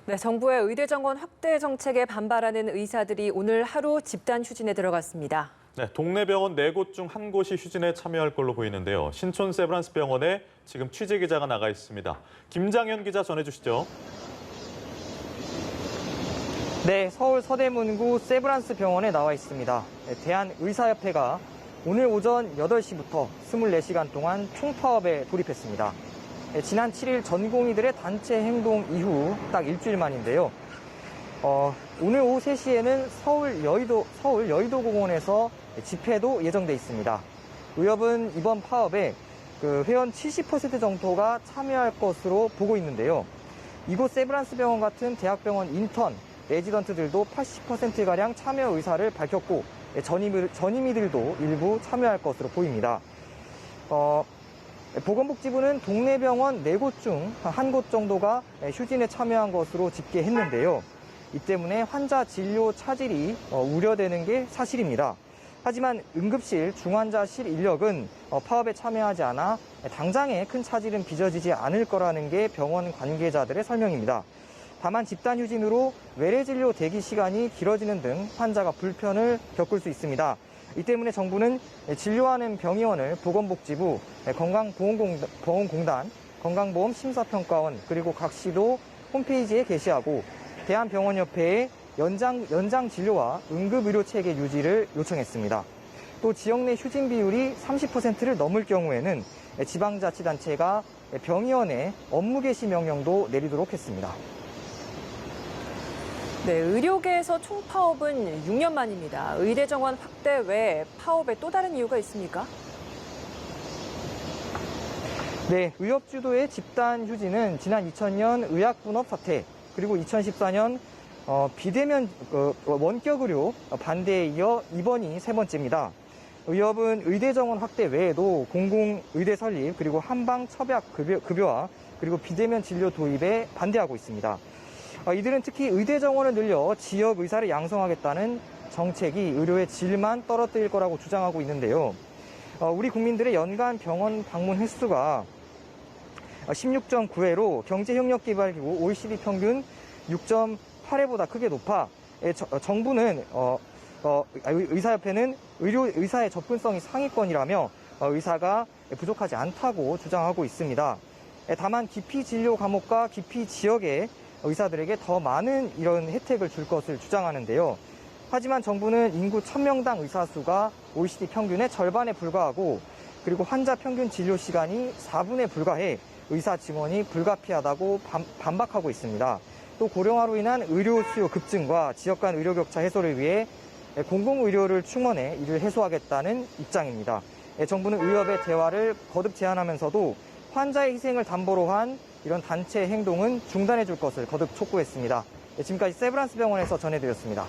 네, 정부의 의대 정원 확대 정책에 반발하는 의사들이 오늘 하루 집단 휴진에 들어갔습니다. 네, 동네 병원 4곳 중 한 곳이 휴진에 참여할 걸로 보이는데요. 신촌 세브란스 병원에 지금 취재 기자가 나가 있습니다. 김장현 기자 전해주시죠. 네, 서울 서대문구 세브란스 병원에 나와 있습니다. 대한의사협회가 오늘 오전 8시부터 24시간 동안 총파업에 돌입했습니다. 지난 7일 전공의들의 단체 행동 이후 딱 일주일 만인데요. 오늘 오후 3시에는 서울 여의도공원에서 집회도 예정돼 있습니다. 의협은 이번 파업에 회원 70% 정도가 참여할 것으로 보고 있는데요. 이곳 세브란스 병원 같은 대학병원 인턴, 레지던트들도 80%가량 참여 의사를 밝혔고 전임의들도 일부 참여할 것으로 보입니다. 보건복지부는 동네 병원 4곳 중 한 곳 정도가 휴진에 참여한 것으로 집계했는데요. 이 때문에 환자 진료 차질이 우려되는 게 사실입니다. 하지만 응급실, 중환자실 인력은 파업에 참여하지 않아 당장에 큰 차질은 빚어지지 않을 거라는 게 병원 관계자들의 설명입니다. 다만 집단 휴진으로 외래 진료 대기 시간이 길어지는 등 환자가 불편을 겪을 수 있습니다. 이 때문에 정부는 진료하는 병의원을 보건복지부, 건강보험공단, 건강보험심사평가원, 그리고 각 시도 홈페이지에 게시하고 대한병원협회에 연장 진료와 응급의료체계 유지를 요청했습니다. 또 지역 내 휴진 비율이 30%를 넘을 경우에는 지방자치단체가 병의원에 업무 개시 명령도 내리도록 했습니다. 네, 의료계에서 총파업은 6년 만입니다. 의대 정원 확대 외에 파업에 또 다른 이유가 있습니까? 네, 의협 주도의 집단 휴진은 지난 2000년 의학분업 사태, 그리고 2014년 비대면 원격 의료 반대에 이어 이번이 3번째입니다. 의협은 의대 정원 확대 외에도 공공의대 설립, 그리고 한방 첩약 급여화, 그리고 비대면 진료 도입에 반대하고 있습니다. 이들은 특히 의대 정원을 늘려 지역 의사를 양성하겠다는 정책이 의료의 질만 떨어뜨릴 거라고 주장하고 있는데요. 우리 국민들의 연간 병원 방문 횟수가 16.9회로 경제협력개발기구 OECD 평균 6.8회보다 크게 높아 정부는 의사협회는 의사의 접근성이 상위권이라며 의사가 부족하지 않다고 주장하고 있습니다. 다만 기피 진료 과목과 기피 지역의 의사들에게 더 많은 이런 혜택을 줄 것을 주장하는데요. 하지만 정부는 인구 1000명당 의사 수가 OECD 평균의 절반에 불과하고, 그리고 환자 평균 진료 시간이 4분에 불과해 의사 지원이 불가피하다고 반박하고 있습니다. 또 고령화로 인한 의료 수요 급증과 지역 간 의료 격차 해소를 위해 공공의료를 충원해 이를 해소하겠다는 입장입니다. 정부는 의협의 대화를 거듭 제안하면서도 환자의 희생을 담보로 한 이런 단체 행동은 중단해 줄 것을 거듭 촉구했습니다. 지금까지 세브란스 병원에서 전해드렸습니다.